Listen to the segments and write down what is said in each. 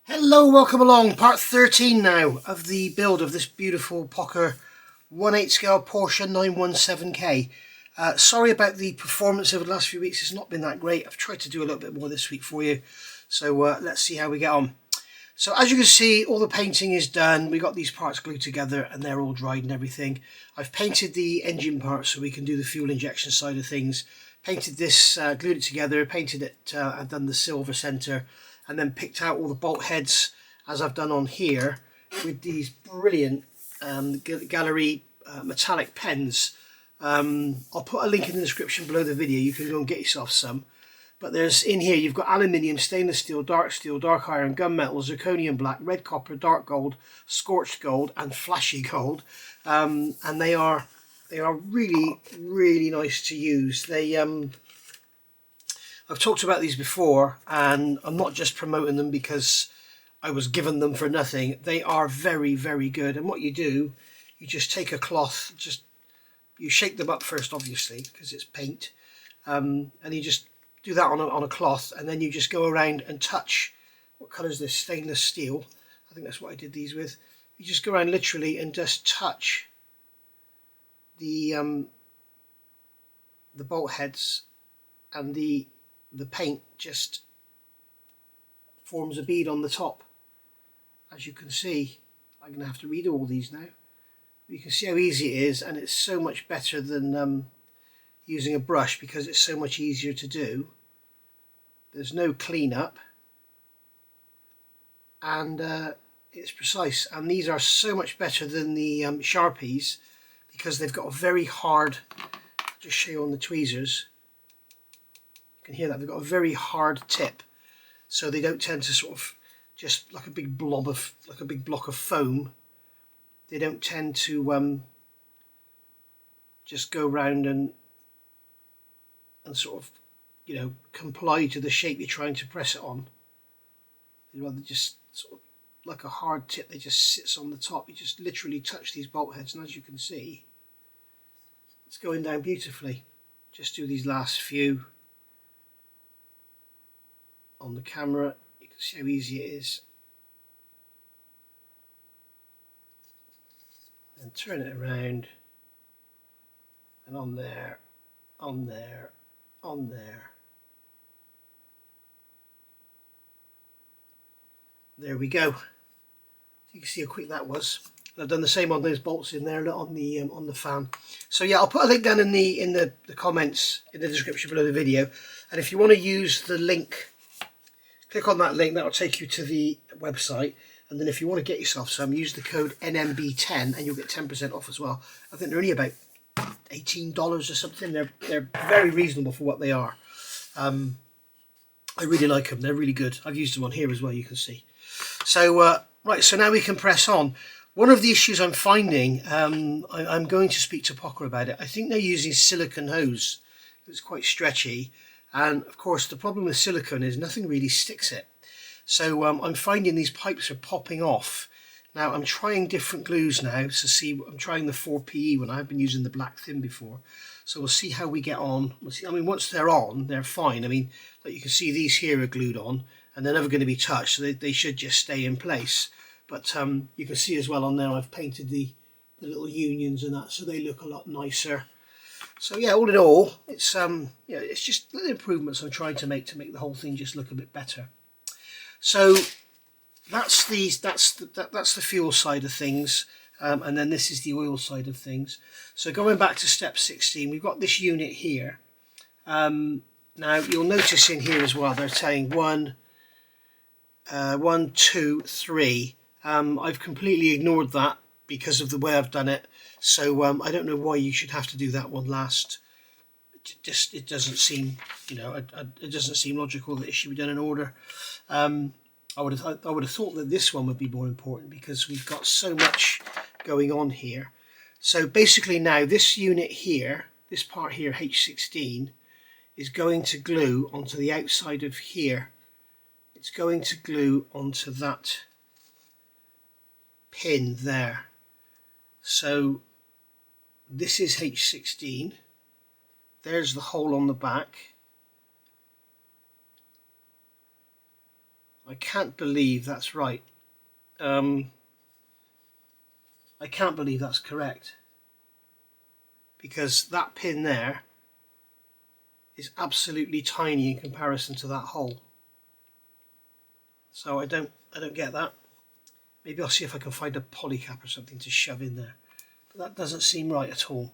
Hello, welcome along. Part 13 now of the build of this beautiful Pocher 1/8 scale Porsche 917K. Sorry about the performance over the last few weeks. It's not been that great. I've tried to do a little bit more this week for you. So let's see how we get on. So as you can see, all the painting is done. We got these parts glued together and they're all dried and everything. I've painted the engine parts so we can do the fuel injection side of things. Painted this, glued it together, painted it, I've done the silver center, and then picked out all the bolt heads as I've done on here with these brilliant gallery metallic pens. I'll put a link in the description below the video. You can go and get yourself some. But there's in here, you've got aluminium, stainless steel, dark iron, gunmetal, zirconium black, red copper, dark gold, scorched gold, and flashy gold. And they are really, really nice to use. They I've talked about these before, and I'm not just promoting them because I was given them for nothing. They are very, very good. And what you do, you just take a cloth, you shake them up first, obviously, because it's paint, and you just do that on a cloth, and then you just go around and touch. What colour is this? Stainless steel. I think that's what I did these with. You just go around literally and just touch the bolt heads, and the paint just forms a bead on the top. As you can see, I'm going to have to redo all these now. You can see how easy it is, and it's so much better than using a brush because it's so much easier to do. There's no cleanup, and it's precise. And these are so much better than the Sharpies because they've got a very hard, I'll just show you on the tweezers, you can hear that, they've got a very hard tip, so they don't tend to sort of just like a big blob of, like a big block of foam. They don't tend to just go round and sort of, you know, comply to the shape you're trying to press it on. They'd rather just sort of like a hard tip, they just sits on the top. You just literally touch these bolt heads, and as you can see, it's going down beautifully. Just do these last few on the camera. You can see how easy it is. And turn it around, and on there, on there, on there. There we go. You can see how quick that was. I've done the same on those bolts in there on the fan. So yeah, I'll put a link down in the comments in the description below the video. And if you want to use the link, click on that link. That'll take you to the website. And then if you want to get yourself some, use the code NMB10 and you'll get 10% off as well. I think they're only about $18 or something. They're very reasonable for what they are. I really like them. They're really good. I've used them on here as well, you can see. So right, so now we can press on. One of the issues I'm finding, I'm going to speak to Pocher about it. I think they're using silicone hose. It's quite stretchy, and of course the problem with silicone is nothing really sticks it. So I'm finding these pipes are popping off. Now I'm trying different glues now to see. I'm trying the 4PE one. I've been using the black thin before, so we'll see how we get on. We'll see. I mean, once they're on, they're fine. I mean, like you can see, these here are glued on, and they're never going to be touched, so they should just stay in place. But you can see as well on there, I've painted the little unions and that, so they look a lot nicer. So yeah, all in all, it's yeah, it's just little improvements I'm trying to make the whole thing just look a bit better. So that's the fuel side of things, and then this is the oil side of things. So going back to step 16, we've got this unit here. Now you'll notice in here as well, they're saying 1, 2, 3. I've completely ignored that because of the way I've done it. So I don't know why you should have to do that one last. It doesn't seem, you know, it doesn't seem logical that it should be done in order. I would have thought that this one would be more important because we've got so much going on here. So basically now this unit here, this part here, H16, is going to glue onto the outside of here. It's going to glue onto that pin there. So this is H16. There's the hole on the back. I can't believe that's right. I can't believe that's correct, because that pin there is absolutely tiny in comparison to that hole. So I don't get that. Maybe I'll see if I can find a polycap or something to shove in there, but that doesn't seem right at all.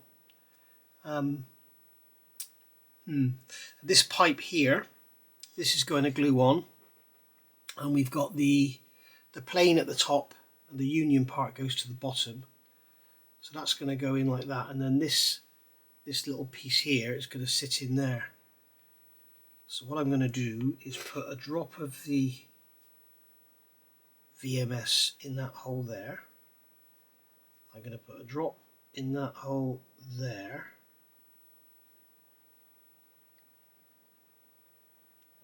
This pipe here, this is going to glue on, and we've got the plane at the top, and the union part goes to the bottom. So that's going to go in like that, and then this little piece here is going to sit in there. So what I'm going to do is put a drop of the VMS in that hole there. I'm going to put a drop in that hole there.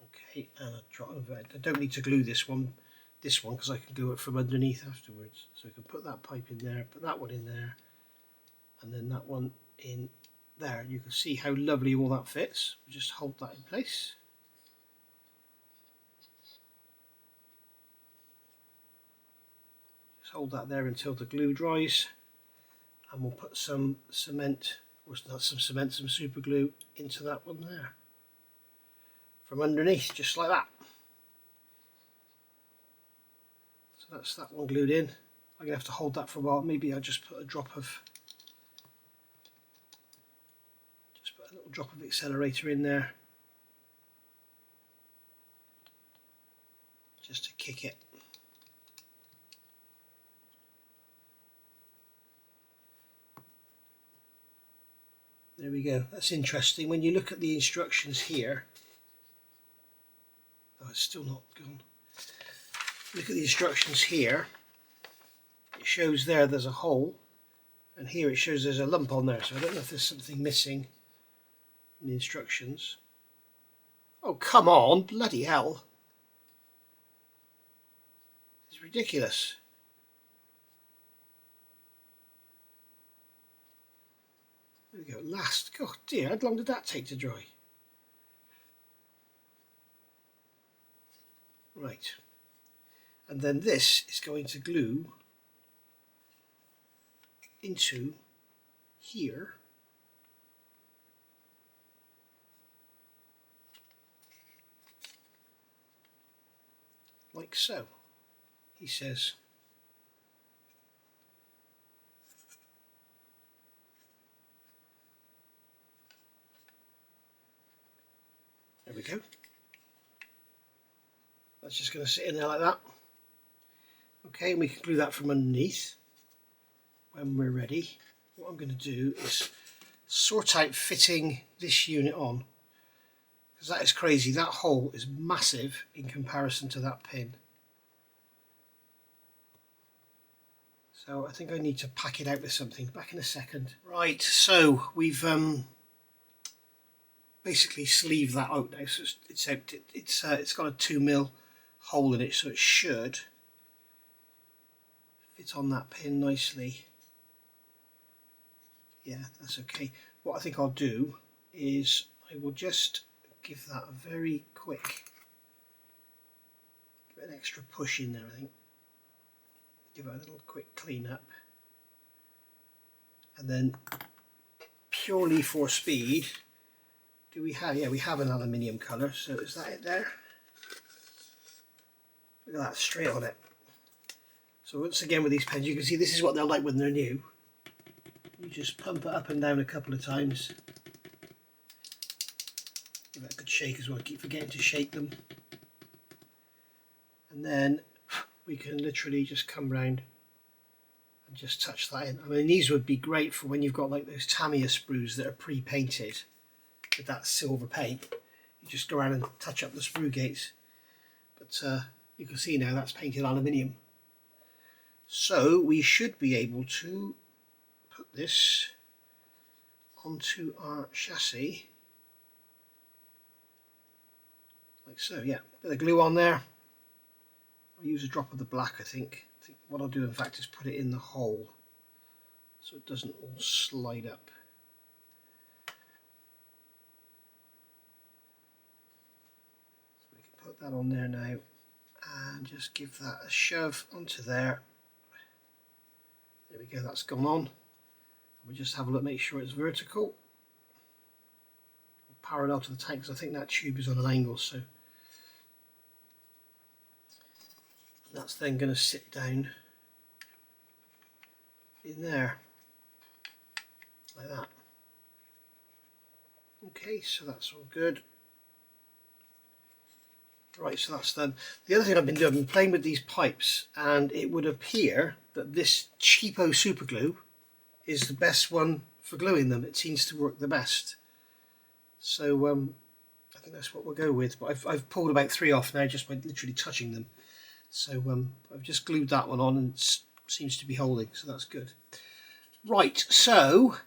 Okay, and a drop of it. I don't need to glue this one because I can glue it from underneath afterwards. So I can put that pipe in there, put that one in there, and then that one in there. You can see how lovely all that fits. We'll just hold that in place. Just hold that there until the glue dries, and we'll put some cement, or not some cement, some super glue into that one there from underneath, just like that. So that's that one glued in. I'm going to have to hold that for a while. Maybe I'll just put a drop of little drop of accelerator in there just to kick it. There we go. That's interesting. When you look at the instructions here, oh, it's still not gone. Look at the instructions here. It shows there's a hole, and here it shows there's a lump on there. So I don't know if there's something missing in the instructions. Oh, come on, bloody hell. It's ridiculous. There we go, last. God dear, how long did that take to dry? Right. And then this is going to glue into here. Like so, he says. There we go. That's just going to sit in there like that. Okay, and we can glue that from underneath when we're ready. What I'm going to do is sort out fitting this unit on, because that is crazy. That hole is massive in comparison to that pin. So I think I need to pack it out with something. Back in a second. Right, so we've basically sleeved that out now. So it's got a 2mm hole in it, so it should fit on that pin nicely. Yeah, that's okay. What I think I'll do is I will just give that a very quick, give it an extra push in there, I think. Give it a little quick clean up. And then purely for speed, do we have, yeah, we have an aluminium colour, so is that it there? Look at that, straight on it. So once again with these pens, you can see this is what they're like when they're new. You just pump it up and down a couple of times. Give it a good shake as well, keep forgetting to shake them. And then we can literally just come round and just touch that in. I mean, these would be great for when you've got like those Tamiya sprues that are pre-painted with that silver paint. You just go around and touch up the sprue gates. But you can see now that's painted aluminium. So we should be able to put this onto our chassis like so. Yeah, bit of glue on there. I'll use a drop of the black, I think. What I'll do in fact is put it in the hole so it doesn't all slide up. So we can put that on there now, and just give that a shove onto there. There we go, that's gone on. We'll just have a look, make sure it's vertical, parallel to the tank, because I think that tube is on an angle, so that's then going to sit down in there like that. Okay, so that's all good. Right, so that's done. The other thing I've been doing, I've been playing with these pipes, and it would appear that this cheapo super glue is the best one for gluing them. It seems to work the best. So I think that's what we'll go with. But I've pulled about 3 off now just by literally touching them. So I've just glued that one on, and it seems to be holding, so that's good. Right, so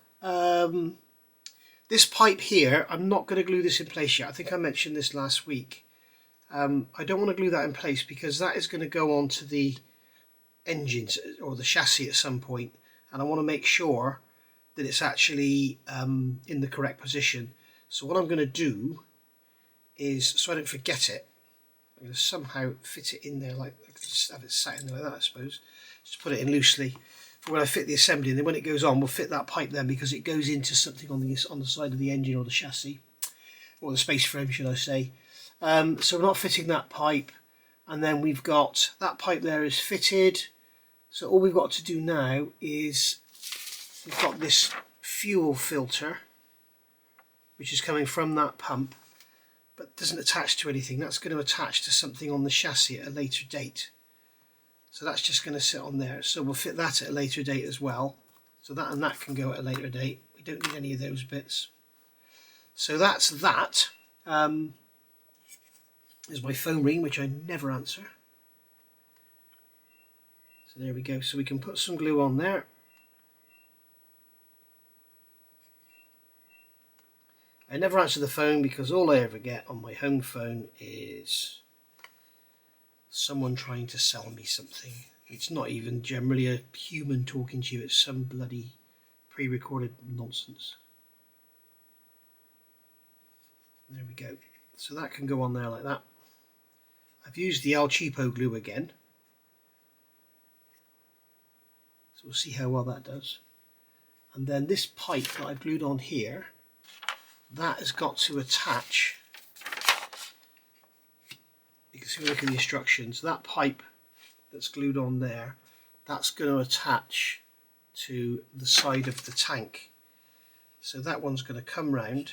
this pipe here, I'm not going to glue this in place yet. I think I mentioned this last week. I don't want to glue that in place because that is going to go onto the engines or the chassis at some point, and I want to make sure that it's actually in the correct position. So what I'm going to do is, so I don't forget it, I'm going to somehow fit it in there, like just have it sat in there like that, I suppose. Just put it in loosely for when I fit the assembly, and then when it goes on, we'll fit that pipe then, because it goes into something on the side of the engine or the chassis, or the space frame, should I say. So we're not fitting that pipe, and then we've got that pipe there is fitted. So all we've got to do now is we've got this fuel filter which is coming from that pump but doesn't attach to anything. That's going to attach to something on the chassis at a later date. So that's just going to sit on there. So we'll fit that at a later date as well. So that and that can go at a later date. We don't need any of those bits. So that's that. There's my phone ring, which I never answer. So there we go. So we can put some glue on there. I never answer the phone because all I ever get on my home phone is someone trying to sell me something. It's not even generally a human talking to you, it's some bloody pre-recorded nonsense. There we go. So that can go on there like that. I've used the El Cheapo glue again. So we'll see how well that does. And then this pipe that I've glued on here, that has got to attach. You can see, look at the instructions. That pipe that's glued on there, that's going to attach to the side of the tank. So that one's going to come round.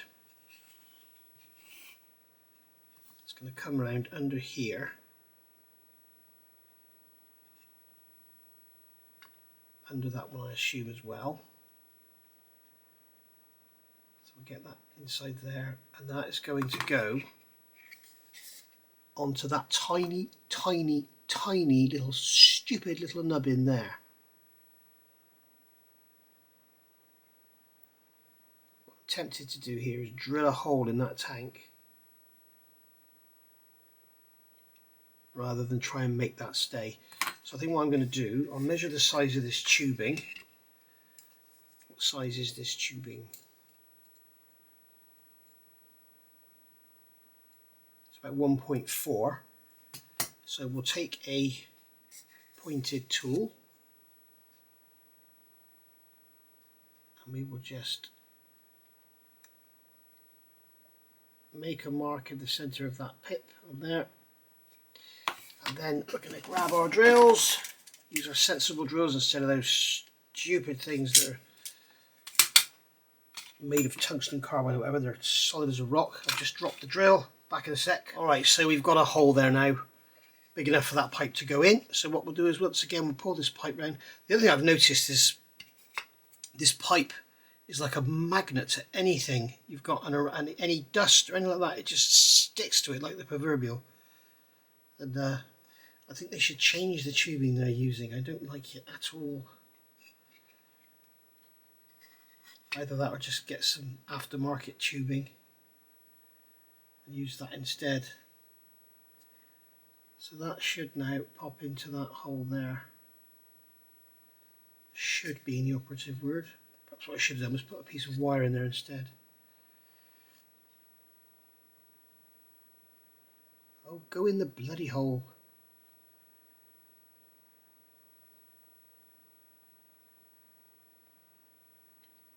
It's going to come round under here. Under that one, I assume, as well. So we'll get that inside there, and that is going to go onto that tiny, tiny, tiny little stupid little nub in there. What I'm tempted to do here is drill a hole in that tank rather than try and make that stay. So I think what I'm going to do, I'll measure the size of this tubing. What size is this tubing? It's about 1.4. So we'll take a pointed tool and we will just make a mark in the center of that pip on there. And then we're going to grab our drills. These are sensible drills instead of those stupid things that are made of tungsten carbide or whatever. They're solid as a rock. I've just dropped the drill. Back in a sec. Alright, so we've got a hole there now, big enough for that pipe to go in. So what we'll do is, once again, we'll pull this pipe round. The other thing I've noticed is this pipe is like a magnet to anything you've got, and any dust or anything like that, it just sticks to it like the proverbial. And I think they should change the tubing they're using. I don't like it at all. Either that or just get some aftermarket tubing and use that instead. So that should now pop into that hole there. Should be the operative word. Perhaps what I should have done was put a piece of wire in there instead. Oh, go in the bloody hole.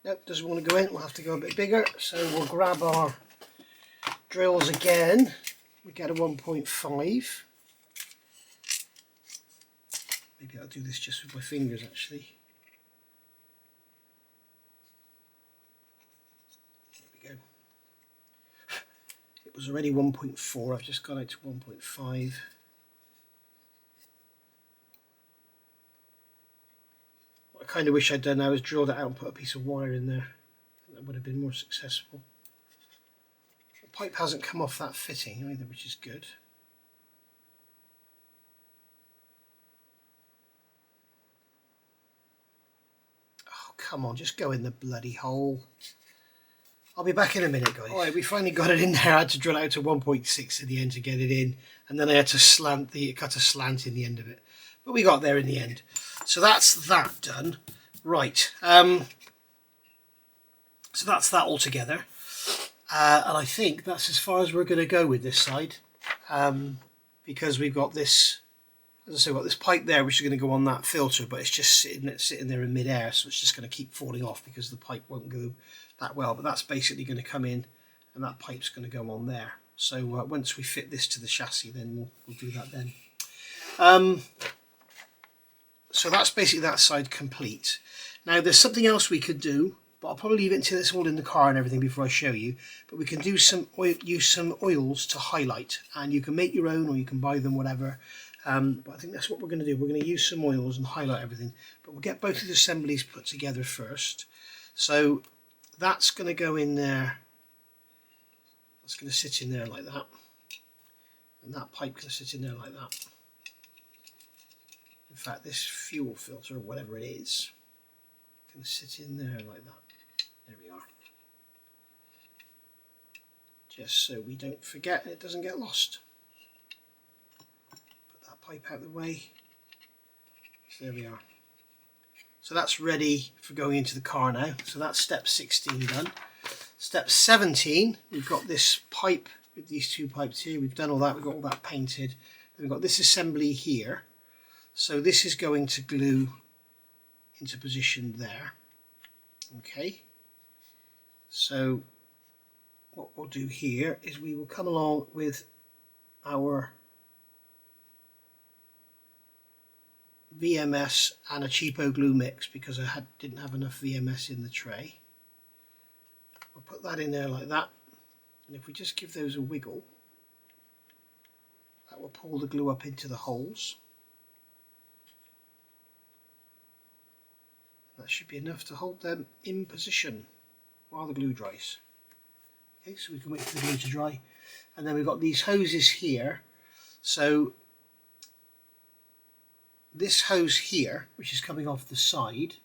Nope, doesn't want to go in. We'll have to go a bit bigger. So we'll grab our drills again. We get a 1.5. Maybe I'll do this just with my fingers actually. There we go. It was already 1.4. I've just gone out to 1.5. What I kind of wish I'd done now is drilled it out and put a piece of wire in there. That would have been more successful. The pipe hasn't come off that fitting either, which is good. Oh, come on, just go in the bloody hole. I'll be back in a minute, guys. Alright, we finally got it in there. I had to drill out to 1.6 at the end to get it in, and then I had to cut a slant in the end of it. But we got there in the end. So that's that done. Right. So that's that all together. And I think that's as far as we're going to go with this side. Because we've got this, as I say, we've got this pipe there which is going to go on that filter, but it's just sitting there in mid-air, so it's just going to keep falling off because the pipe won't go that well. But that's basically going to come in, and that pipe's going to go on there. So once we fit this to the chassis, then we'll do that then. So that's basically that side complete. Now there's something else we could do, but I'll probably leave it until it's all in the car and everything before I show you. But we can do use some oils to highlight, and you can make your own or you can buy them, whatever. But I think that's what we're going to do. We're going to use some oils and highlight everything. But we'll get both of the assemblies put together first. So that's going to go in there. That's going to sit in there like that. And that pipe can sit in there like that. In fact, this fuel filter, or whatever it is, can sit in there like that. There we are. Just so we don't forget and it doesn't get lost. Put that pipe out of the way. So there we are. So that's ready for going into the car now. So that's step 16 done. Step 17, we've got this pipe with these two pipes here. We've done all that, we've got all that painted. Then we've got this assembly here. So this is going to glue into position there. Okay. So what we'll do here is we will come along with our VMS and a cheapo glue mix because I didn't have enough VMS in the tray. We'll put that in there like that, and if we just give those a wiggle, that will pull the glue up into the holes. That should be enough to hold them in position while the glue dries. Okay, so we can wait for the glue to dry. And then we've got these hoses here. So this hose here, which is coming off the side,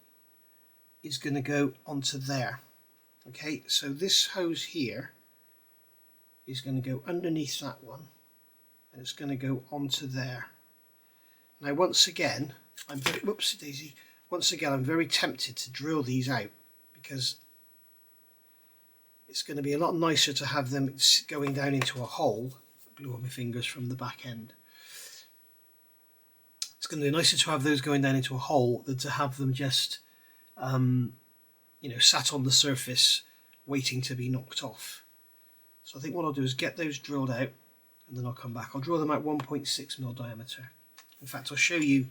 is going to go onto there. Okay, so this hose here is going to go underneath that one, and it's going to go onto there. Now once again, whoopsie daisy. Once again, I'm very tempted to drill these out because it's going to be a lot nicer to have them going down into a hole. Glue on my fingers from the back end. It's going to be nicer to have those going down into a hole than to have them just, you know, sat on the surface waiting to be knocked off. So I think what I'll do is get those drilled out, and then I'll come back. I'll drill them out 1.6mm diameter. In fact, I'll show you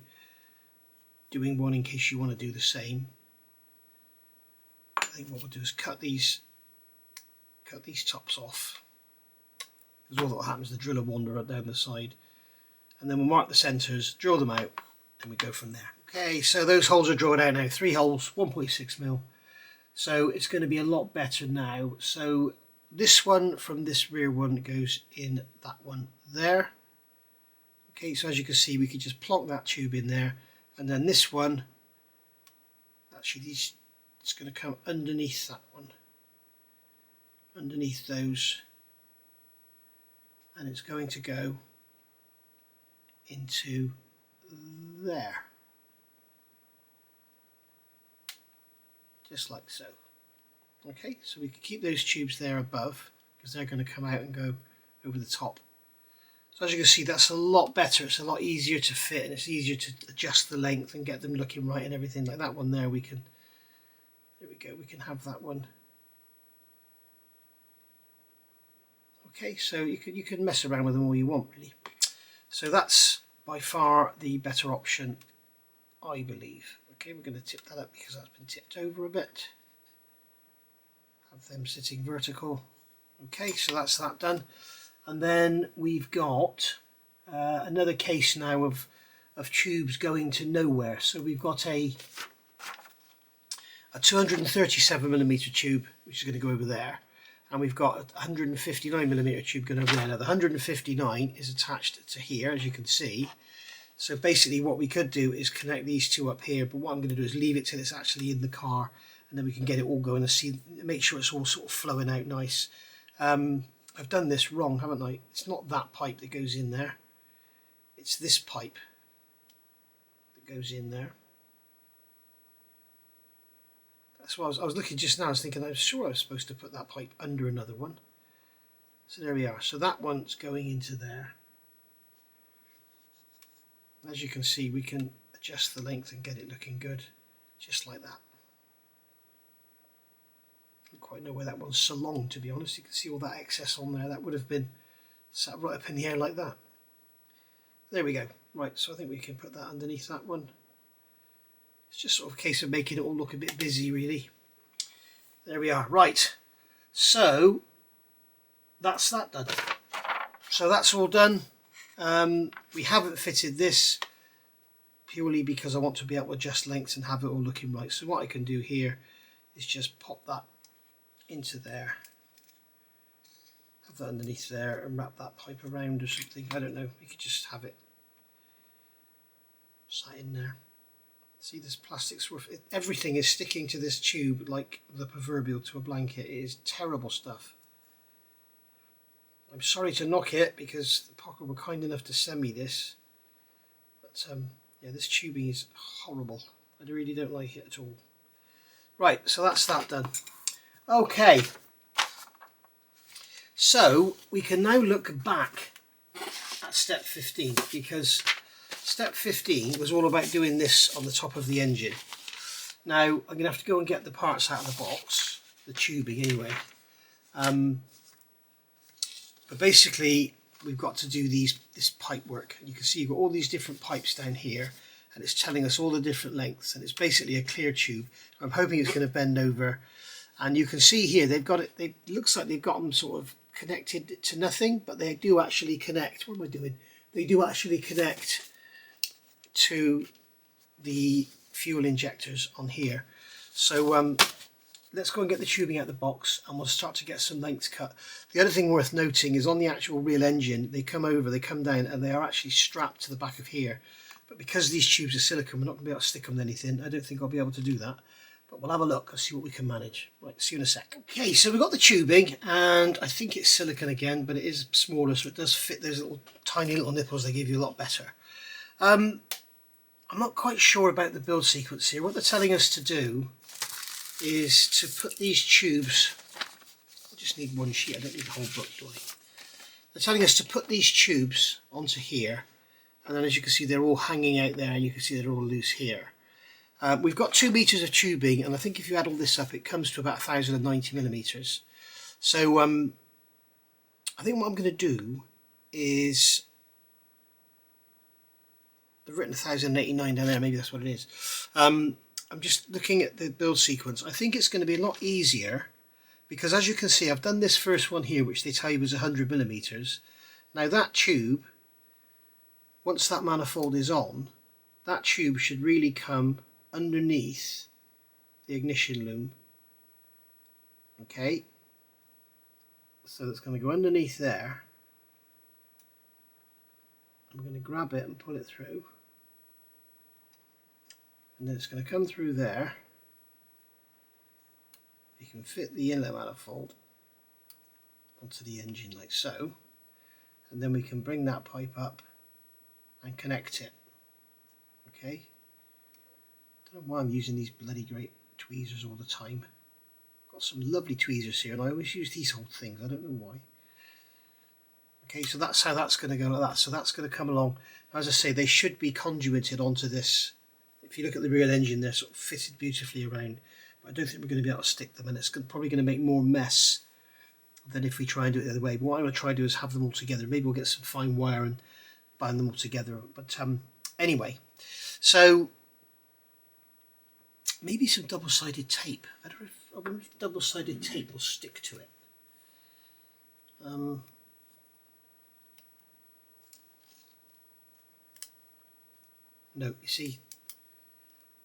doing one in case you want to do the same. I think what we'll do is cut these tops off, because all that happens is the drill will wander down the side, and then we'll mark the centres, drill them out, and we go from there. Okay, so those holes are drawn out now, 3 holes, 1.6mm. So it's going to be a lot better now. So this one from this rear one goes in that one there. Okay, so as you can see, we could just plonk that tube in there, and then this one, actually it's going to come underneath that one, underneath those, and it's going to go into there, just like so. Okay, so we can keep those tubes there above because they're going to come out and go over the top. So as you can see, that's a lot better. It's a lot easier to fit, and it's easier to adjust the length and get them looking right and everything. Like that one there, we can we go, we can have that one. Okay, so you can mess around with them all you want, really. So that's by far the better option, I believe. Okay, we're going to tip that up because that's been tipped over a bit. Have them sitting vertical. Okay, so that's that done. And then we've got another case now of tubes going to nowhere. So we've got a 237mm tube, which is going to go over there. And we've got a 159mm tube going over there. Now the 159 is attached to here, as you can see. So basically what we could do is connect these two up here, but what I'm going to do is leave it till it's actually in the car, and then we can get it all going and see, make sure it's all sort of flowing out nice. I've done this wrong, haven't I? It's not that pipe that goes in there. It's this pipe that goes in there. That's what I was looking just now. I was thinking, I'm sure I was supposed to put that pipe under another one. So there we are. So that one's going into there. As you can see, we can adjust the length and get it looking good, just like that. I don't quite know where that one's so long, to be honest. You can see all that excess on there. That would have been sat right up in the air like that. There we go. Right, so I think we can put that underneath that one. It's just sort of a case of making it all look a bit busy, really. There we are. Right, so that's that done. So that's all done. We haven't fitted this purely because I want to be able to adjust lengths and have it all looking right. So what I can do here is just pop that into there, have that underneath there, and wrap that pipe around or something. I don't know, we could just have it sat in there. See, this plastic's rough. Everything is sticking to this tube like the proverbial to a blanket. It is terrible stuff. I'm sorry to knock it because the Pocher were kind enough to send me this, but yeah, this tubing is horrible. I really don't like it at all. Right, so that's that done. Okay, so we can now look back at step 15, because step 15 was all about doing this on the top of the engine. Now I'm going to have to go and get the parts out of the box, the tubing anyway. But basically we've got to do this pipe work. You can see you've got all these different pipes down here, and it's telling us all the different lengths, and it's basically a clear tube. I'm hoping it's going to bend over, and you can see here they've got it. It looks like they've got them sort of connected to nothing, but they do actually connect. What am I doing? They do actually connect to the fuel injectors on here. So let's go and get the tubing out of the box, and we'll start to get some lengths cut. The other thing worth noting is on the actual real engine, they come down, and they are actually strapped to the back of here. But because these tubes are silicone, we're not going to be able to stick them with anything. I don't think I'll be able to do that, but we'll have a look and see what we can manage. Right, see you in a sec. Okay, so we've got the tubing, and I think it's silicone again, but it is smaller, so it does fit those little tiny little nipples they give you a lot better. I'm not quite sure about the build sequence here. What they're telling us to do is to put these tubes, I just need one sheet, I don't need the whole book, do I? They're telling us to put these tubes onto here, and then as you can see they're all hanging out there, and you can see they're all loose here. We've got 2 meters of tubing, and I think if you add all this up it comes to about 1090mm. So I think what I'm going to do is, they've written 1089 down there, maybe that's what it is. I'm just looking at the build sequence. I think it's going to be a lot easier because, as you can see, I've done this first one here, which they tell you was 100mm. Now that tube, once that manifold is on, that tube should really come underneath the ignition loom. Okay, so it's going to go underneath there. I'm going to grab it and pull it through, and then it's going to come through there. You can fit the inlet manifold onto the engine like so, and then we can bring that pipe up and connect it. Okay, don't know why I'm using these bloody great tweezers all the time. Got some lovely tweezers here, and I always use these old things, I don't know why. Okay, so that's how that's going to go, like that. So that's going to come along. As I say, they should be conduited onto this. If you look at the real engine, they're sort of fitted beautifully around. I don't think we're going to be able to stick them, and it's probably going to make more mess than if we try and do it the other way. But what I'm going to try to do is have them all together. Maybe we'll get some fine wire and bind them all together. But anyway, so maybe some double-sided tape. I wonder if double-sided tape will stick to it. No, you see,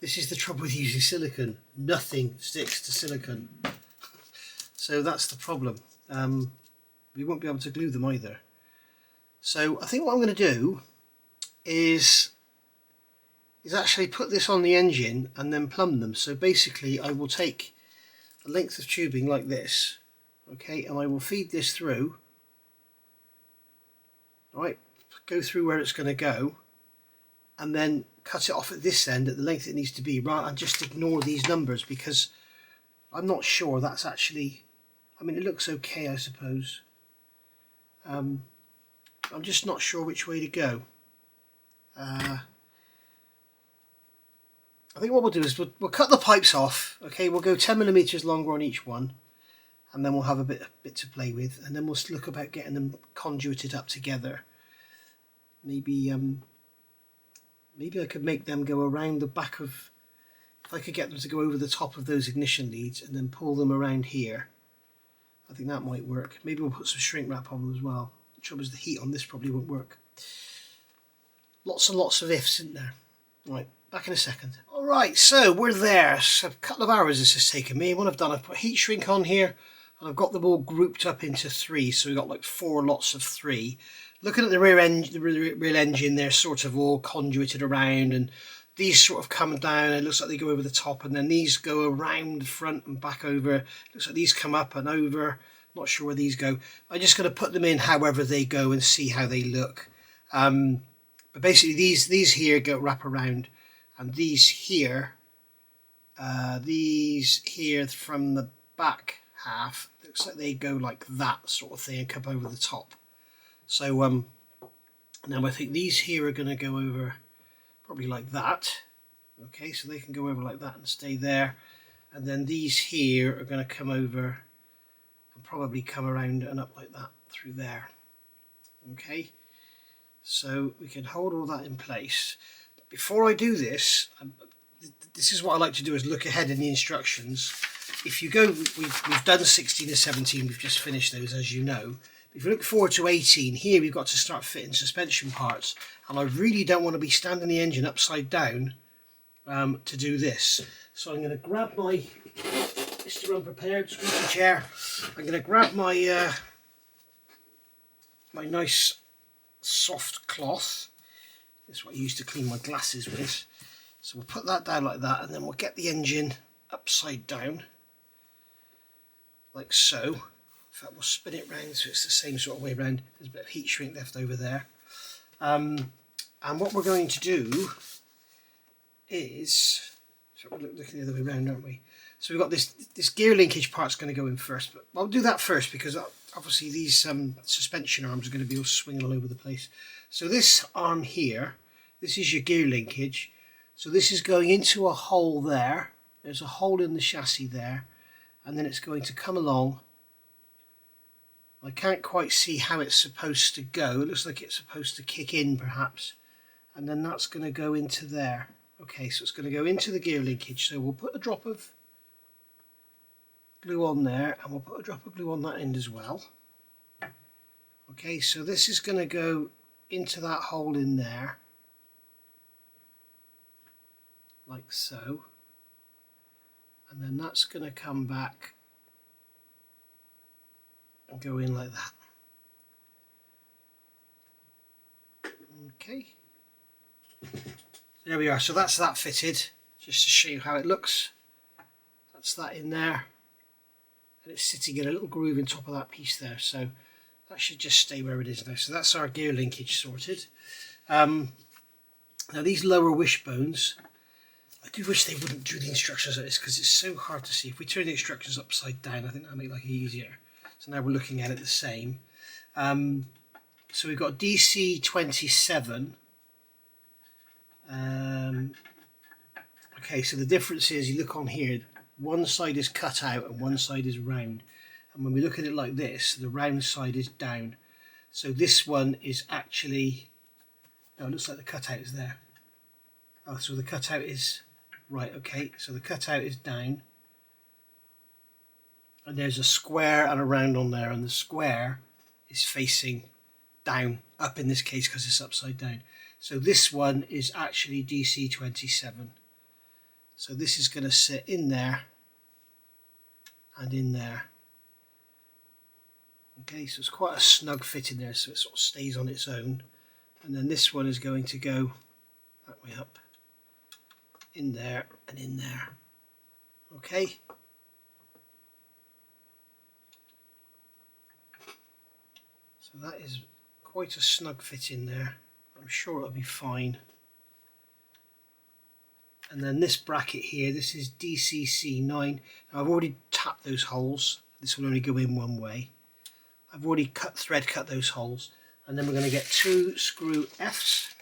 this is the trouble with using silicone. Nothing sticks to silicone. So that's the problem. We won't be able to glue them either. So I think what I'm going to do is actually put this on the engine and then plumb them. So basically I will take a length of tubing like this, okay, and I will feed this through, right, go through where it's going to go, and then cut it off at this end at the length it needs to be, right, and just ignore these numbers, because I'm not sure that's actually, I mean, it looks okay, I suppose. I'm just not sure which way to go. I think what we'll do is we'll cut the pipes off, okay, we'll go 10mm longer on each one, and then we'll have a bit to play with, and then we'll look about getting them conduited up together. Maybe maybe I could make them go around the back of, if I could get them to go over the top of those ignition leads and then pull them around here. I think that might work. Maybe we'll put some shrink wrap on them as well. The trouble is the heat on this probably won't work. Lots and lots of ifs, isn't there? Right, back in a second. Alright, so we're there. So a couple of hours this has taken me. What I've done, I've put heat shrink on here, and I've got them all grouped up into 3, so we've got like 4 lots of 3. Looking at the rear engine, they're sort of all conduited around, and these sort of come down, it looks like they go over the top, and then these go around the front and back over. Looks like these come up and over. Not sure where these go. I'm just going to put them in however they go and see how they look. But basically these here go wrap around, and these here from the back half, looks like they go like that sort of thing and come over the top. So now I think these here are going to go over probably like that. Okay, so they can go over like that and stay there, and then these here are going to come over and probably come around and up like that through there. Okay, so we can hold all that in place. But before I do this, this is what I like to do, is look ahead in the instructions. If you go, we've done 16 and 17, we've just finished those, as you know. If you look forward to 18, here we've got to start fitting suspension parts, and I really don't want to be standing the engine upside down to do this. So I'm going to grab my Mr. Unprepared squeaky chair. I'm going to grab my my nice soft cloth. This is what I used to clean my glasses with. So we'll put that down like that, and then we'll get the engine upside down, like so. In fact, we'll spin it round so it's the same sort of way round. There's a bit of heat shrink left over there. And what we're going to do is, so we're looking the other way around, aren't we? So we've got this gear linkage part's going to go in first, but I'll do that first because obviously these suspension arms are going to be all swinging all over the place. So this arm here, this is your gear linkage. So this is going into a hole there. There's a hole in the chassis there, and then it's going to come along. I can't quite see how it's supposed to go. It looks like it's supposed to kick in perhaps, and then that's going to go into there. Okay, so it's going to go into the gear linkage. So we'll put a drop of glue on there, and we'll put a drop of glue on that end as well. Okay, so this is going to go into that hole in there, like so, and then that's going to come back and go in like that. Okay, there we are. So that's that fitted, just to show you how it looks. That's that in there, and it's sitting in a little groove in top of that piece there, so that should just stay where it is now. So that's our gear linkage sorted. Now these lower wishbones, I do wish they wouldn't do the instructions like this because it's so hard to see. If we turn the instructions upside down, I think that'll make life easier. So now we're looking at it the same. So we've got DC 27. Okay, so the difference is, you look on here, one side is cut out and one side is round. And when we look at it like this, the round side is down. So this one is actually, no, it looks like the cutout is there. Oh, so the cutout is, right, okay, so the cutout is down. And there's a square and a round on there, and the square is facing down, up in this case because it's upside down. So this one is actually DC27. So this is going to sit in there and in there. Okay, so it's quite a snug fit in there, so it sort of stays on its own. And then this one is going to go that way up, in there and in there. Okay. So that is quite a snug fit in there. I'm sure it'll be fine. And then this bracket here, this is DCC9. Now I've already tapped those holes. This will only go in one way. I've already thread cut those holes. And then we're going to get 2 screw Fs.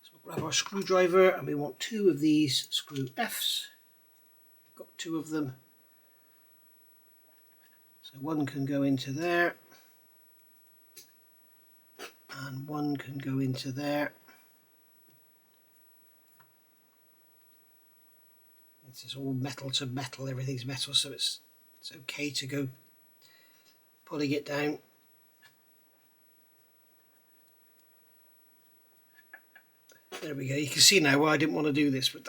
So we'll grab our screwdriver and we want 2 of these screw Fs. Got 2 of them. So one can go into there. And one can go into there. This is all metal to metal, everything's metal, so it's okay to go pulling it down. There we go. You can see now why I didn't want to do this with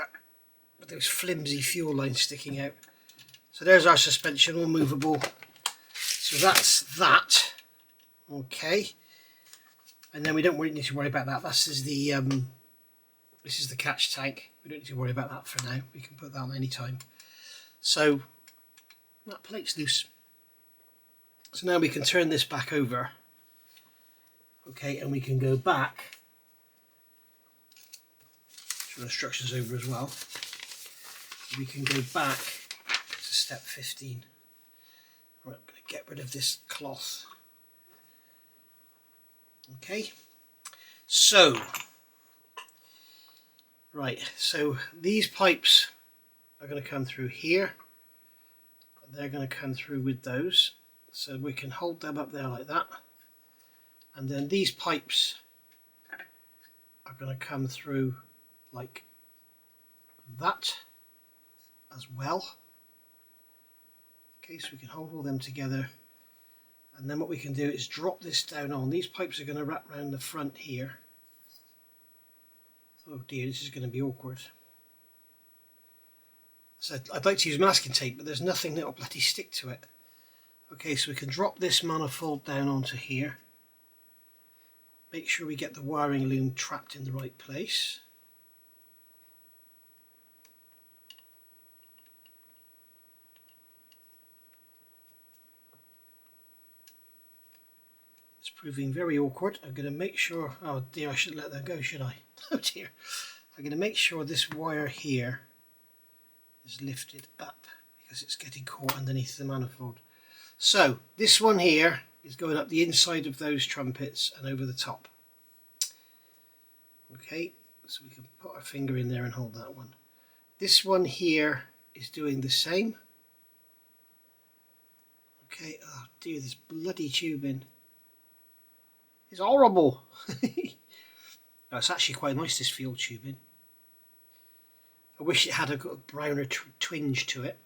those flimsy fuel lines sticking out. So there's our suspension, all movable. So that's that. Okay. And then we don't really need to worry about that. This is the catch tank. We don't need to worry about that for now. We can put that on any time. So that plate's loose. So now we can turn this back over. Okay, and we can go back. Turn the instructions over as well. We can go back to step 15. Right, I'm going to get rid of this cloth. Okay, so right, so these pipes are going to come through here. They're going to come through with those, so we can hold them up there like that. And then these pipes are going to come through like that as well. Okay, so we can hold all them together. And then what we can do is drop this down on. These pipes are going to wrap around the front here. Oh dear, this is going to be awkward. So I'd like to use masking tape, but there's nothing that will bloody stick to it. Okay, so we can drop this manifold down onto here. Make sure we get the wiring loom trapped in the right place. It's proving very awkward. I'm going to make sure, oh dear, I shouldn't let that go, should I? Oh dear. I'm going to make sure this wire here is lifted up because it's getting caught underneath the manifold. So this one here is going up the inside of those trumpets and over the top. Okay, so we can put our finger in there and hold that one. This one here is doing the same. Okay, oh dear, this bloody tubing is horrible. No, it's actually quite nice, this field tubing. I wish it had a browner twinge to it.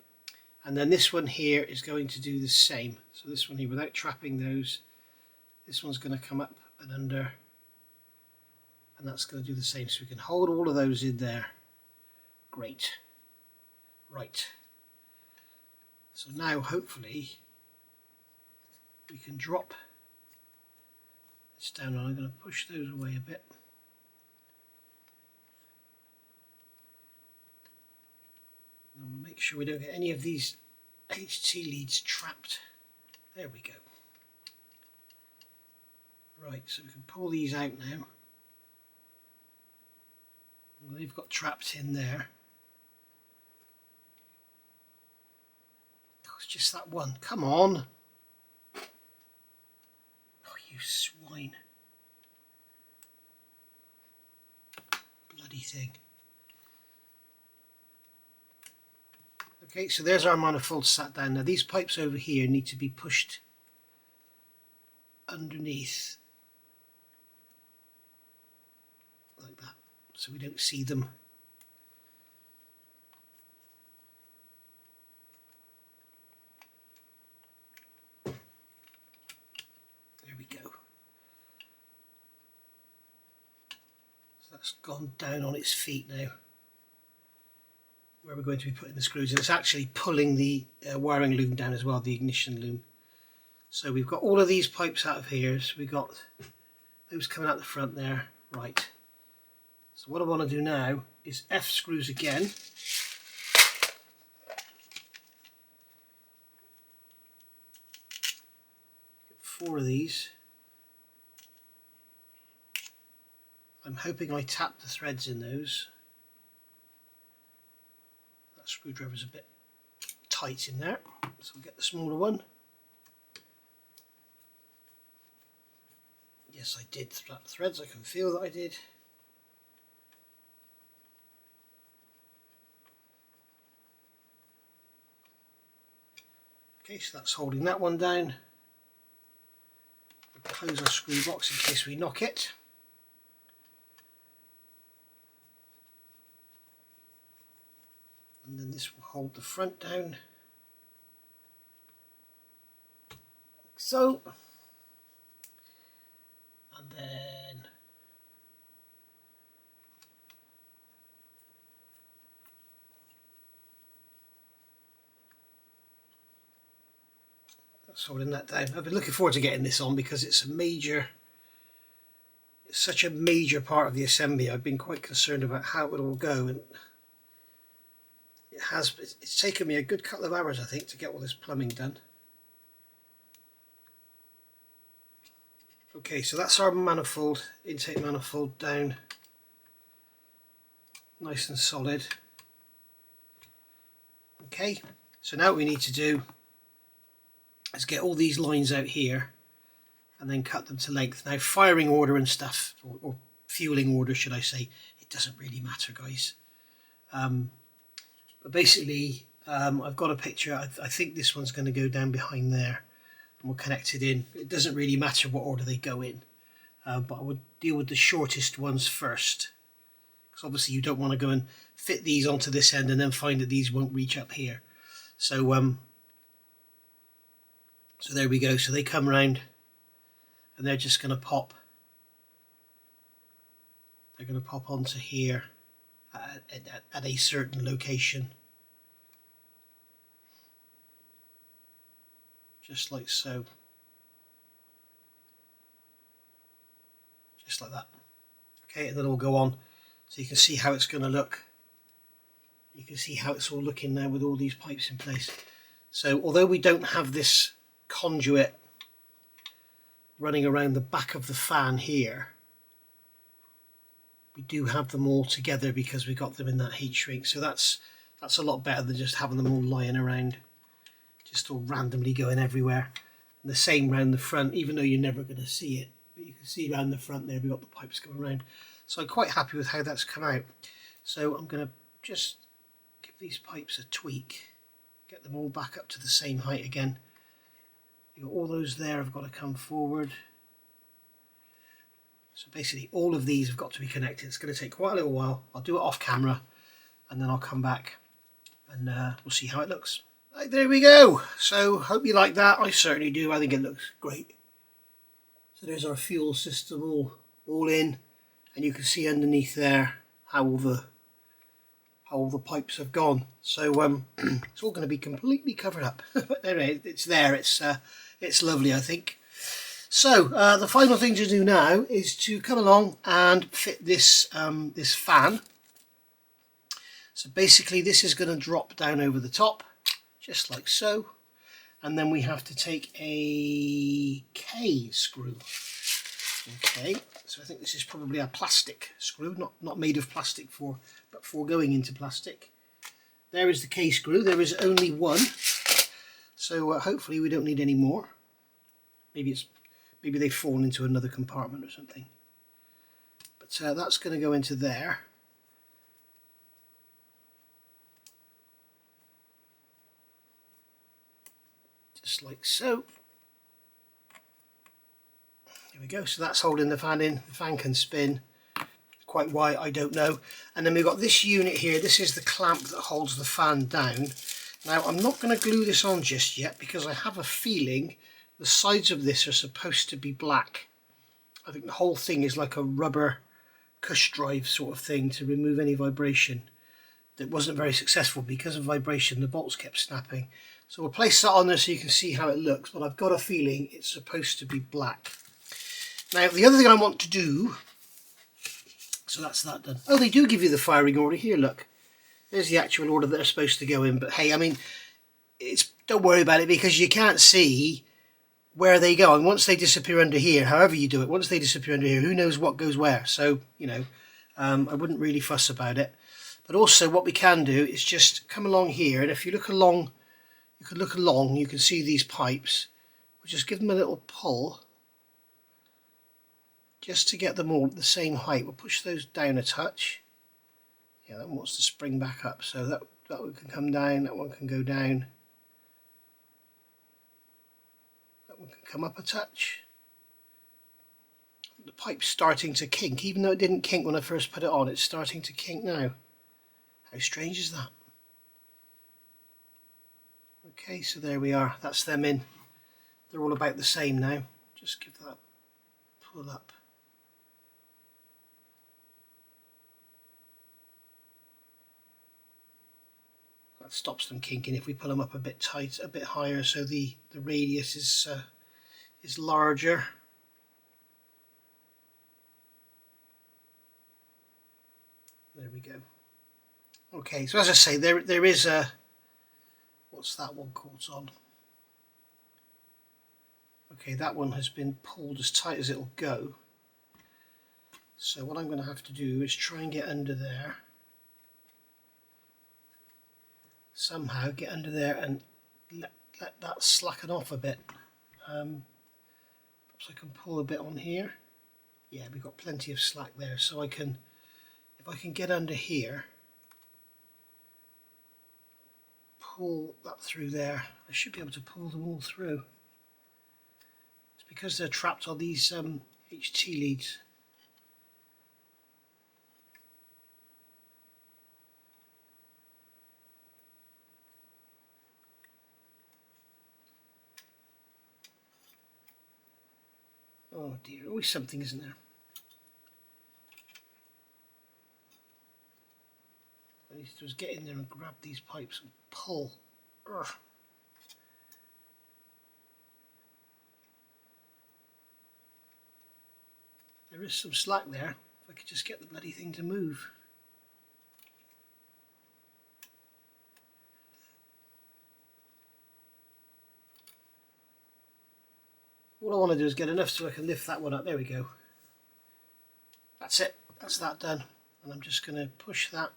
And then this one here is going to do the same. So this one here, without trapping those, this one's going to come up and under, and that's going to do the same. So we can hold all of those in there. Great. Right. So now hopefully we can drop this down. I'm going to push those away a bit. And we'll make sure we don't get any of these HT leads trapped. There we go. Right, so we can pull these out now. Well, they've got trapped in there. Oh, it's just that one. Come on. Oh, you swine. Bloody thing. Okay, so there's our manifold sat down. Now these pipes over here need to be pushed underneath like that, so we don't see them. There we go. So that's gone down on its feet now, where we're going to be putting the screws in. It's actually pulling the wiring loom down as well, the ignition loom. So we've got all of these pipes out of here, so we've got those coming out the front there. Right, so what I want to do now is F screws again. Get 4 of these. I'm hoping I tap the threads in those. That screwdriver's a bit tight in there, so we'll get the smaller one. Yes, I did tap the threads, I can feel that I did. Okay, so that's holding that one down. We'll close our screw box in case we knock it. And then this will hold the front down, like so. And then that's holding that down. I've been looking forward to getting this on because it's such a major part of the assembly. I've been quite concerned about how it would all go, and it's taken me a good couple of hours, I think, to get all this plumbing done. Okay, so that's our manifold, intake manifold down, nice and solid. Okay, so now what we need to do is get all these lines out here and then cut them to length. Now firing order and stuff, or fueling order should I say, it doesn't really matter, guys. But basically I've got a picture. I think this one's going to go down behind there, and we'll connect it in. It doesn't really matter what order they go in, but I would deal with the shortest ones first, because obviously you don't want to go and fit these onto this end and then find that these won't reach up here. So so there we go. So they come round and they're just going to pop. They're going to pop onto here at a certain location, just like so, just like that. Okay, and then it'll go on, so you can see how it's going to look. You can see how it's all looking now with all these pipes in place. So although we don't have this conduit running around the back of the fan here, we do have them all together because we got them in that heat shrink. So that's a lot better than just having them all lying around, just all randomly going everywhere. And the same round the front, even though you're never going to see it, but you can see around the front there we've got the pipes going around. So I'm quite happy with how that's come out. So I'm going to just give these pipes a tweak, get them all back up to the same height again. You've got all those there have got to come forward. So basically all of these have got to be connected. It's going to take quite a little while. I'll do it off camera and then I'll come back and we'll see how it looks. Right, there we go. So hope you like that. I certainly do. I think it looks great. So there's our fuel system all in, and you can see underneath there how all the pipes have gone. So it's all going to be completely covered up. But anyway, it's there. It's lovely, I think. So the final thing to do now is to come along and fit this this fan. So basically this is going to drop down over the top, just like so, and then we have to take a K screw. Okay, so I think this is probably a plastic screw, not made of plastic but for going into plastic. There is the K screw. There is only one, so hopefully we don't need any more. Maybe they've fallen into another compartment or something. But that's going to go into there. like so. There we go. So that's holding the fan in. The fan can spin. Quite why, I don't know. And then we've got this unit here. This is the clamp that holds the fan down. Now I'm not going to glue this on just yet because I have a feeling the sides of this are supposed to be black. I think the whole thing is like a rubber cush drive sort of thing to remove any vibration. That wasn't very successful because of vibration. The bolts kept snapping. So we'll place that on there so you can see how it looks, but I've got a feeling it's supposed to be black. Now the other thing I want to do, so that's that done. Oh, they do give you the firing order here, look. There's the actual order that they're supposed to go in, but hey, I mean, don't worry about it because you can't see where they go. And once they disappear under here, however you do it, once they disappear under here, who knows what goes where. So, you know, I wouldn't really fuss about it. But also what we can do is just come along here, and if you look along, you can see these pipes. We'll just give them a little pull just to get them all at the same height. We'll push those down a touch. Yeah, that one wants to spring back up, so that one can come down, that one can go down. That one can come up a touch. The pipe's starting to kink, even though it didn't kink when I first put it on, it's starting to kink now. How strange is that? Okay, so there we are, that's them in. They're all about the same now. Just give that pull up. That stops them kinking if we pull them up a bit tight, a bit higher, so the radius is larger. There we go. Okay, so as I say, there is a, what's that one called on? Okay, that one has been pulled as tight as it'll go. So what I'm going to have to do is try and get under there. Somehow get under there and let that slacken off a bit. Perhaps I can pull a bit on here. Yeah, we've got plenty of slack there, so I can, if I can get under here, pull that through there, I should be able to pull them all through. It's because they're trapped on these HT leads. Oh dear, always something, isn't there? I need to just get in there and grab these pipes and pull. Urgh. There is some slack there. If I could just get the bloody thing to move. What I want to do is get enough so I can lift that one up. There we go. That's it. That's that done. And I'm just going to push that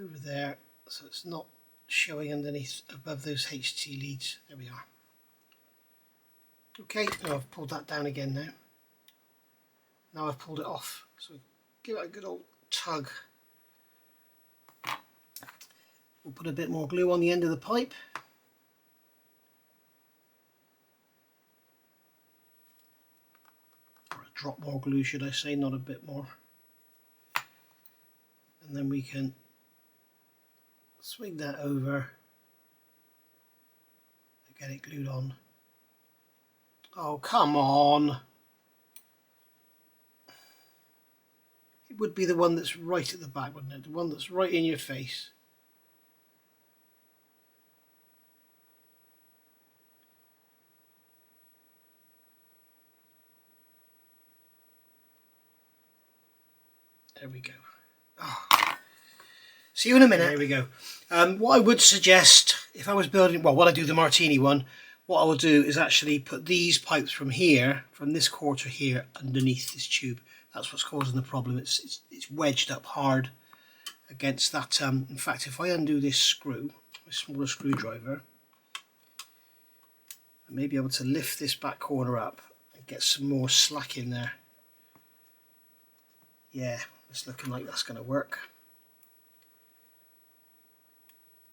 over there so it's not showing underneath above those HT leads. There we are. Okay, now I've pulled that down again now. Now I've pulled it off. So give it a good old tug. We'll put a bit more glue on the end of the pipe. Drop more glue, should I say, not a bit more. And then we can swing that over and get it glued on. Oh, come on. It would be the one that's right at the back, wouldn't it? The one that's right in your face. There we go. Oh. See you in a minute. There we go. What I would suggest, if I was building, well, when I do the Martini one, what I will do is actually put these pipes from here, from this quarter here, underneath this tube. That's what's causing the problem. It's wedged up hard against that. In fact, if I undo this screw, a smaller screwdriver, I may be able to lift this back corner up and get some more slack in there. Yeah. It's looking like that's going to work.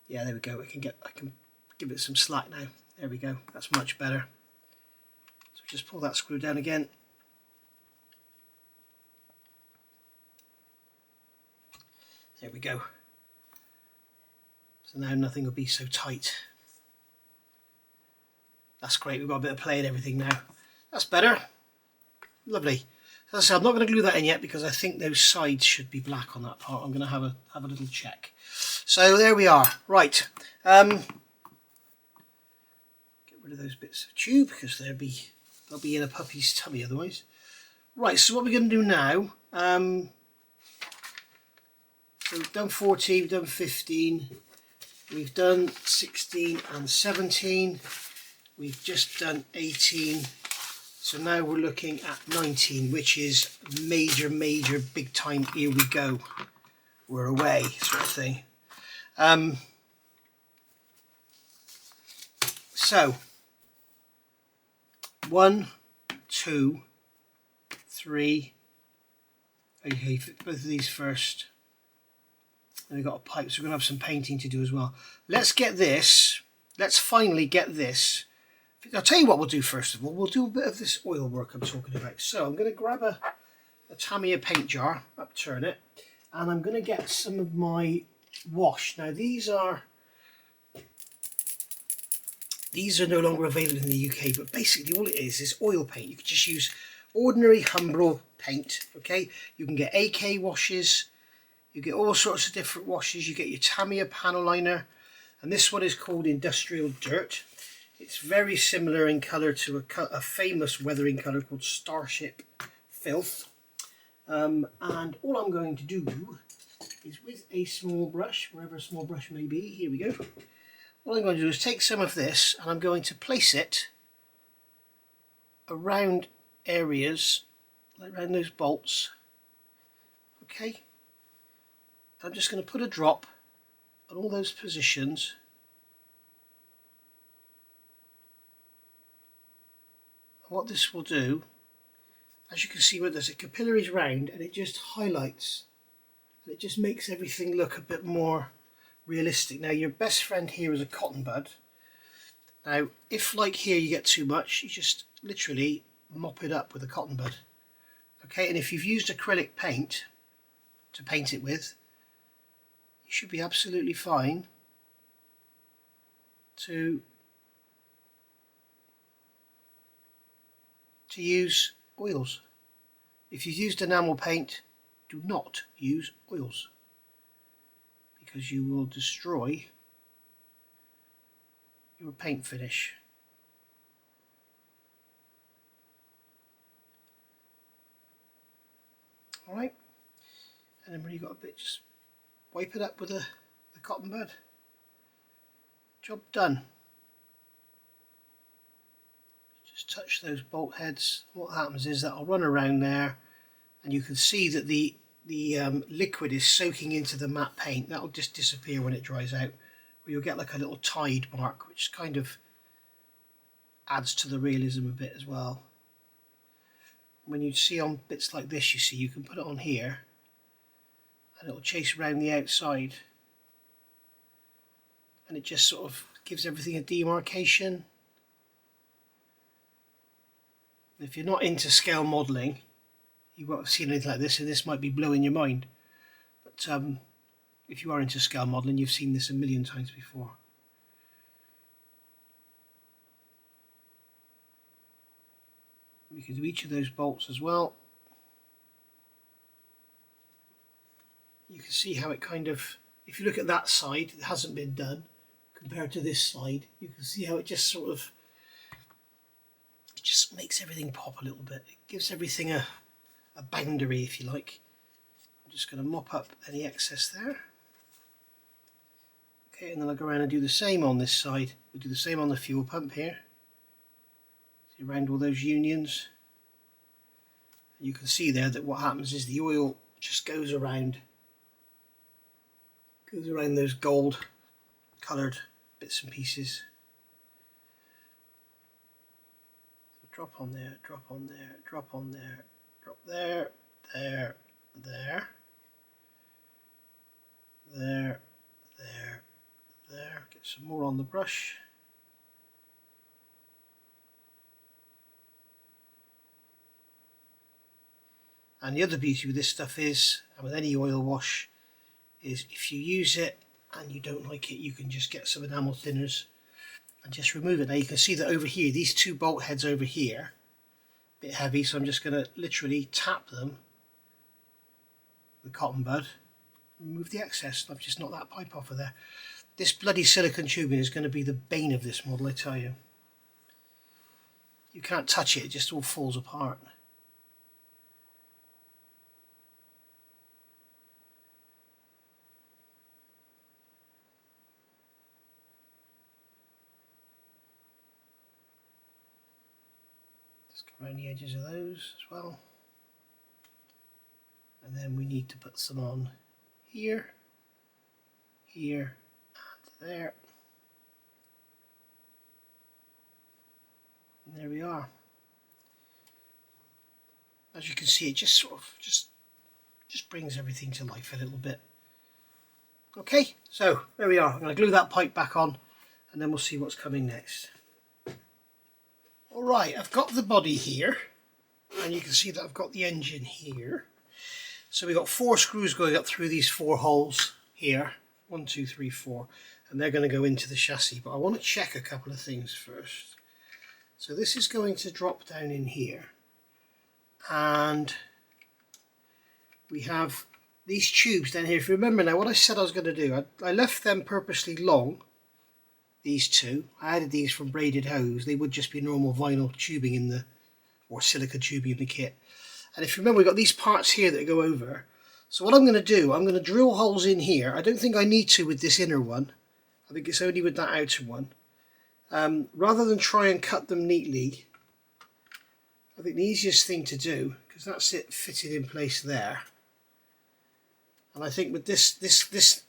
Yeah, there we go. I can give it some slack now. There we go, that's much better. So just pull that screw down again. There we go. So now nothing will be so tight. That's great, we've got a bit of play and everything now. That's better. Lovely. As I said, I'm not going to glue that in yet because I think those sides should be black on that part. I'm going to have a little check. So there we are. Right. Get rid of those bits of tube because they'll be in a puppy's tummy otherwise. Right. So what we're going to do now. So we've done 14, we've done 15, we've done 16 and 17. We've just done 18. So now we're looking at 19, which is major, big time, here we go, we're away sort of thing. So 1, 2, 3, okay, both of these first. And we've got a pipe, so we're going to have some painting to do as well. Let's finally get this. I'll tell you what we'll do first of all. We'll do a bit of this oil work I'm talking about. So I'm going to grab a Tamiya paint jar, upturn it, and I'm going to get some of my wash. Now these are no longer available in the UK, but basically all it is oil paint. You can just use ordinary Humbrol paint, okay? You can get AK washes, you get all sorts of different washes, you get your Tamiya panel liner, and this one is called Industrial Dirt. It's very similar in colour to a famous weathering colour called Starship Filth. And all I'm going to do is with a small brush, wherever a small brush may be, here we go. What I'm going to do is take some of this and I'm going to place it around areas, like around those bolts. Okay. I'm just going to put a drop on all those positions. What this will do, as you can see where there's a capillaries round, and it just highlights, and it just makes everything look a bit more realistic. Now your best friend here is a cotton bud. Now if like here you get too much, you just literally mop it up with a cotton bud. Okay, and if you've used acrylic paint to paint it with, you should be absolutely fine to use oils. If you've used enamel paint, do not use oils because you will destroy your paint finish. Alright, and then when you've got a bit, just wipe it up with the cotton bud. Job done. Just touch those bolt heads. What happens is that I'll run around there and you can see that the liquid is soaking into the matte paint. That'll just disappear when it dries out, or you'll get like a little tide mark, which kind of adds to the realism a bit as well. When you see on bits like this, you see you can put it on here and it'll chase around the outside and it just sort of gives everything a demarcation. If you're not into scale modelling, you won't have seen anything like this, and this might be blowing your mind. But if you are into scale modelling, you've seen this a million times before. We can do each of those bolts as well. You can see how it kind of, if you look at that side, it hasn't been done, compared to this side, you can see how it just sort of, it just makes everything pop a little bit. It gives everything a boundary, if you like. I'm just going to mop up any excess there. Okay, and then I'll go around and do the same on this side. We'll do the same on the fuel pump here. See around all those unions. And you can see there that what happens is the oil just goes around those gold coloured bits and pieces. So drop on there, drop on there, drop on there, drop there, there, there, there, there, there. Get some more on the brush. And the other beauty with this stuff is, and with any oil wash, is if you use it and you don't like it, you can just get some enamel thinners and just remove it. Now you can see that over here, these two bolt heads over here, a bit heavy, so I'm just going to literally tap them with cotton bud, remove the excess. I've just knocked that pipe off of there. This bloody silicone tubing is going to be the bane of this model, I tell you. You can't touch it, it just all falls apart. Just go around the edges of those as well. And then we need to put some on here, here, and there. And there we are. As you can see, it just sort of just brings everything to life a little bit. Okay, so there we are. I'm going to glue that pipe back on and then we'll see what's coming next. Alright, I've got the body here and you can see that I've got the engine here. So we've got 4 screws going up through these 4 holes here. 1, 2, 3, 4. And they're going to go into the chassis. But I want to check a couple of things first. So this is going to drop down in here. And we have these tubes down here. If you remember now, what I said I was going to do, I left them purposely long. These two. I added these from braided hose. They would just be normal vinyl tubing in the, or silicone tubing in the kit. And if you remember, we've got these parts here that go over. So what I'm going to do, I'm going to drill holes in here. I don't think I need to with this inner one. I think it's only with that outer one. Rather than try and cut them neatly, I think the easiest thing to do, because that's it fitted in place there. And I think with this, let's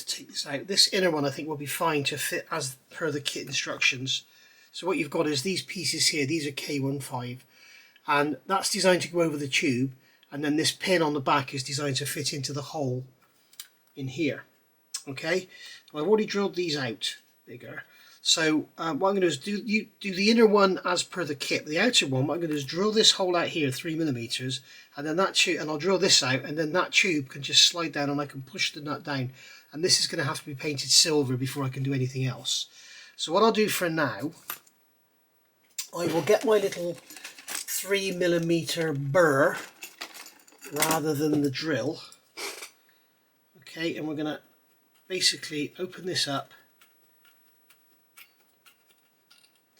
take this out. This inner one I think will be fine to fit as per the kit instructions. So what you've got is these pieces here. These are K15. And that's designed to go over the tube, and then this pin on the back is designed to fit into the hole in here. Okay, well, I've already drilled these out bigger. So what I'm going to do is do the inner one as per the kit. The outer one, what I'm going to do is drill this hole out here 3mm, and then that tube, and I'll drill this out, and then that tube can just slide down, and I can push the nut down. And this is going to have to be painted silver before I can do anything else. So what I'll do for now, I will get my little 3mm burr rather than the drill. Okay, and we're going to basically open this up.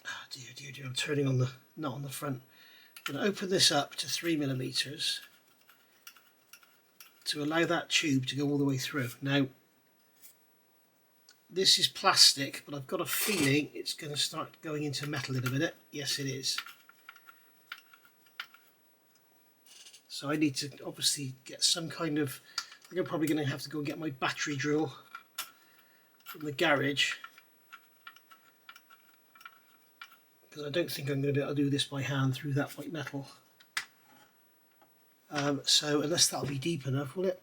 Oh dear, I'm turning on the nut on the front. I'm going to open this up to 3mm to allow that tube to go all the way through. Now, this is plastic, but I've got a feeling it's going to start going into metal in a minute. Yes, it is. So I need to obviously get some kind of, I think I'm probably going to have to go and get my battery drill from the garage, because I don't think I'm going to be able to do this by hand through that white metal. So unless that'll be deep enough, will it?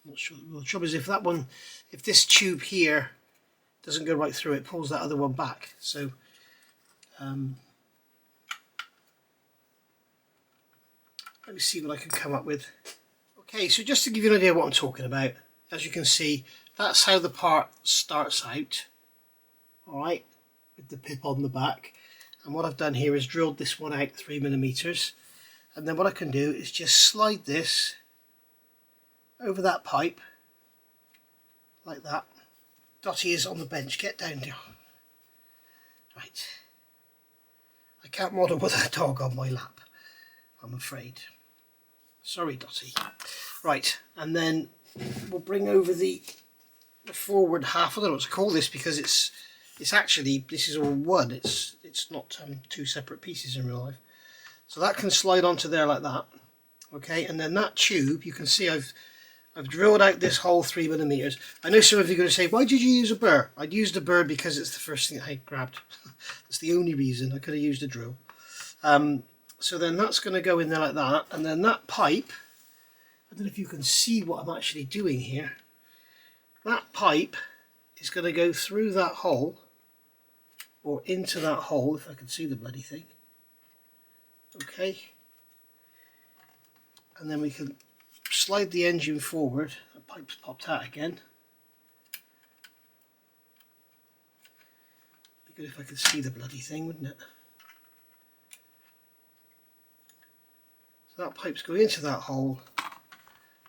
I'm not sure. Well, the trouble is, if this tube here doesn't go right through, it pulls that other one back. So let me see what I can come up with. Okay, so just to give you an idea of what I'm talking about, as you can see, that's how the part starts out. Alright, with the pip on the back. And what I've done here is drilled this one out 3mm. And then what I can do is just slide this over that pipe, like that. Dottie is on the bench, get down there. Right. I can't model with a dog on my lap, I'm afraid. Sorry, Dottie. Right, and then we'll bring over the forward half. I don't know what to call this, because it's actually, this is all one. It's not two separate pieces in real life. So that can slide onto there like that. Okay, and then that tube, you can see I've drilled out this hole 3mm. I know some of you are going to say, why did you use a burr? I'd used a burr because it's the first thing I grabbed. That's the only reason. I could have used a drill. So then that's going to go in there like that, and then that pipe, I don't know if you can see what I'm actually doing here. That pipe is going to go through that hole, or into that hole, if I can see the bloody thing. Okay. and then we can slide the engine forward. The pipe's popped out again. Be good if I could see the bloody thing, wouldn't it? So that pipe's going into that hole,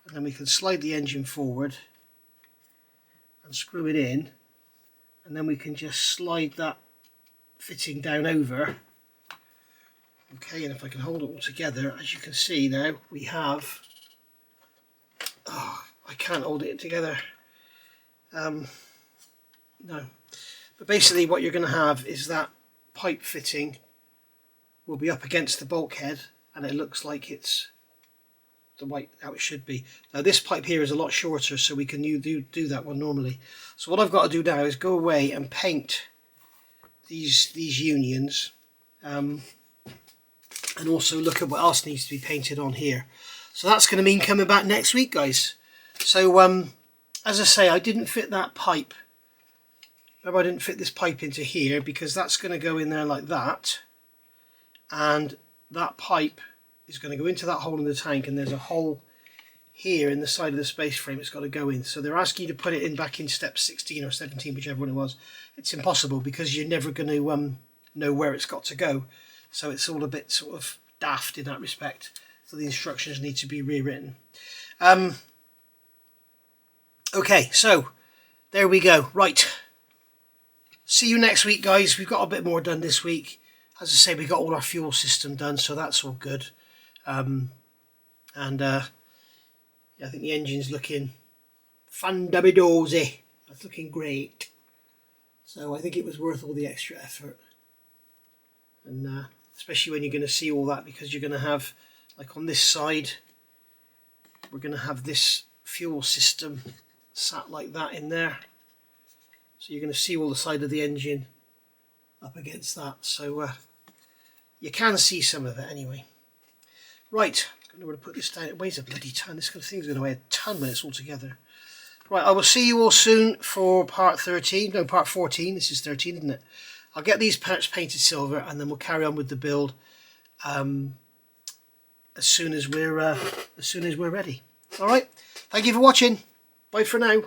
and then we can slide the engine forward and screw it in, and then we can just slide that fitting down over. Okay, and if I can hold it all together, as you can see now, we have, oh, I can't hold it together, no, but basically what you're going to have is that pipe fitting will be up against the bulkhead, and it looks like it's the way how it should be. Now this pipe here is a lot shorter, so we can do that one normally. So what I've got to do now is go away and paint these unions, and also look at what else needs to be painted on here. So that's going to mean coming back next week, guys. So as I say, I didn't fit that pipe. Remember, I didn't fit this pipe into here because that's going to go in there like that, and that pipe is going to go into that hole in the tank, and there's a hole here in the side of the space frame it's got to go in. So they're asking you to put it in back in step 16 or 17, whichever one it was. It's impossible because you're never going to know where it's got to go. So it's all a bit sort of daft in that respect. So the instructions need to be rewritten. Okay, so there we go. Right. See you next week, guys. We've got a bit more done this week. As I say, we got all our fuel system done, so that's all good. Yeah, I think the engine's looking fun-dubby-dozy. That's looking great. So I think it was worth all the extra effort. And especially when you're going to see all that, because you're going to have, like on this side, we're going to have this fuel system sat like that in there. So you're going to see all the side of the engine up against that. So you can see some of it anyway. Right, I don't know where to put this down. It weighs a bloody ton. This kind of thing's going to weigh a ton when it's all together. Right, I will see you all soon for part 13. No, part 14. This is 13, isn't it? I'll get these parts painted silver, and then we'll carry on with the build as soon as we're ready. All right. Thank you for watching. Bye for now.